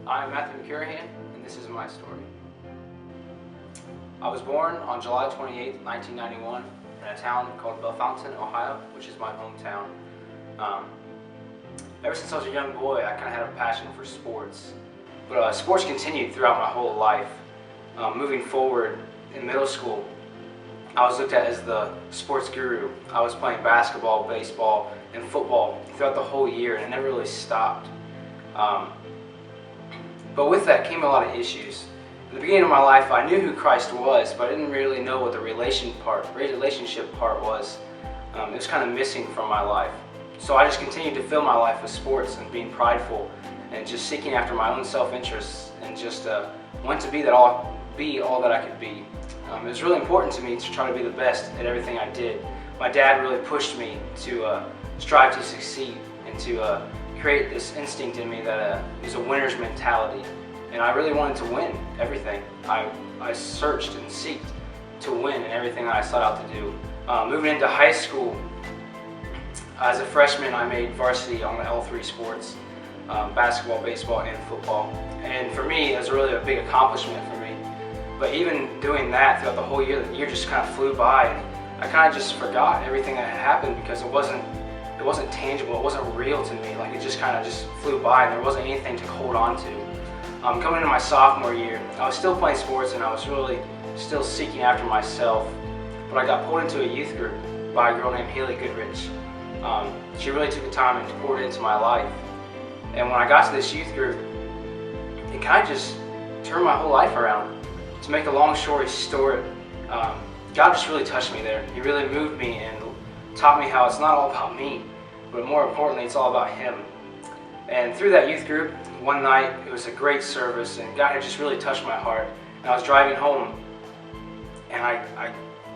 I'm Matthew McCurahan, and this is my story. I was born on July 28, 1991, in a town called Bellefontaine, Ohio, which is my hometown. Ever since I was a young boy, I kind of had a passion for sports. But sports continued throughout my whole life. Moving forward, in middle school, I was looked at as the sports guru. I was playing basketball, baseball, and football throughout the whole year, and it never really stopped. But with that came a lot of issues. In the beginning of my life, I knew who Christ was, but I didn't really know what the relationship part was. It was kind of missing from my life. So I just continued to fill my life with sports and being prideful and just seeking after my own self-interest and just wanted to be all that I could be. It was really important to me to try to be the best at everything I did. My dad really pushed me to strive to succeed and to create this instinct in me that is a winner's mentality. And I really wanted to win everything. I searched and sought to win in everything that I sought out to do. Moving into high school, as a freshman, I made varsity on the L3 sports, basketball, baseball, and football. And for me, it was really a big accomplishment for me. But even doing that throughout the whole year, the year just kind of flew by, and I kind of just forgot everything that had happened because it wasn't tangible, it wasn't real to me. Like, it just kind of just flew by, and there wasn't anything to hold on to. Coming into my sophomore year, I was still playing sports, and I was really still seeking after myself. But I got pulled into a youth group by a girl named Haley Goodrich. She really took the time and poured into my life. And when I got to this youth group, it kind of just turned my whole life around. To make a long story short, God just really touched me there. He really moved me and taught me how it's not all about me, but more importantly, it's all about Him. And through that youth group, one night, it was a great service, and God had just really touched my heart. And I was driving home, and I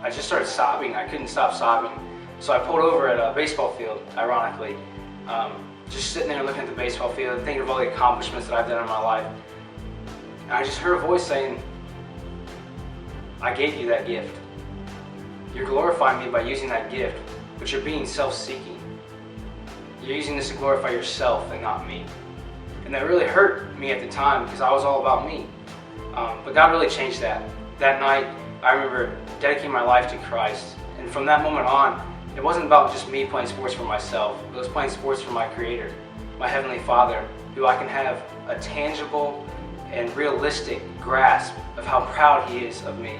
just started sobbing. I couldn't stop sobbing. So I pulled over at a baseball field, ironically, just sitting there looking at the baseball field, thinking of all the accomplishments that I've done in my life. And I just heard a voice saying, "I gave you that gift. You're glorifying me by using that gift, but you're being self-seeking. You're using this to glorify yourself and not me." And that really hurt me at the time because I was all about me. But God really changed that. That night, I remember dedicating my life to Christ. And from that moment on, it wasn't about just me playing sports for myself. It was playing sports for my Creator, my Heavenly Father, who I can have a tangible and realistic grasp of how proud He is of me.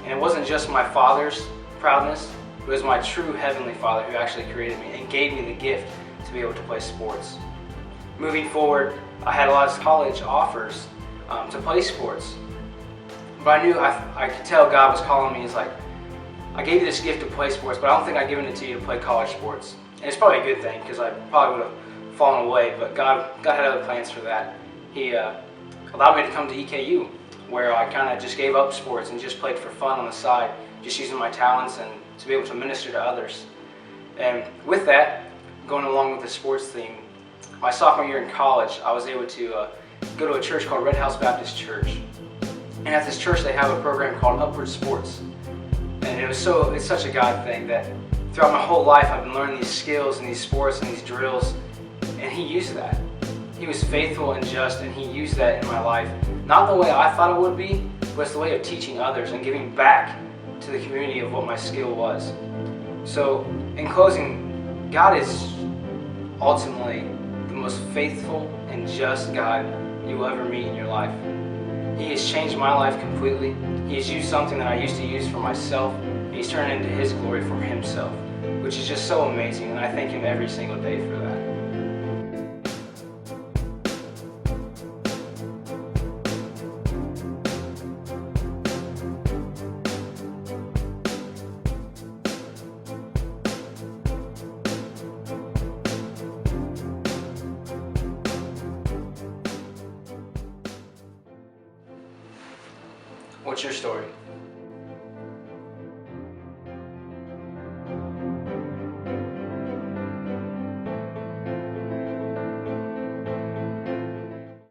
And it wasn't just my Father's proudness, it was my true Heavenly Father who actually created me and gave me the gift to be able to play sports. Moving forward, I had a lot of college offers to play sports. But I knew I could tell God was calling me. He's like, "I gave you this gift to play sports, but I don't think I've given it to you to play college sports." And it's probably a good thing because I probably would have fallen away, but God had other plans for that. He allowed me to come to EKU, where I kind of just gave up sports and just played for fun on the side, just using my talents and to be able to minister to others. And with that, going along with the sports theme, my sophomore year in college, I was able to go to a church called Red House Baptist Church. And at this church, they have a program called Upward Sports. And it's such a God thing that throughout my whole life, I've been learning these skills and these sports and these drills, and He used that. He was faithful and just, and He used that in my life. Not the way I thought it would be, but it's the way of teaching others and giving back to the community of what my skill was. So, in closing, God is ultimately the most faithful and just God you will ever meet in your life. He has changed my life completely. He has used something that I used to use for myself, and He's turned it into His glory for Himself, which is just so amazing, and I thank Him every single day for that. What's your story?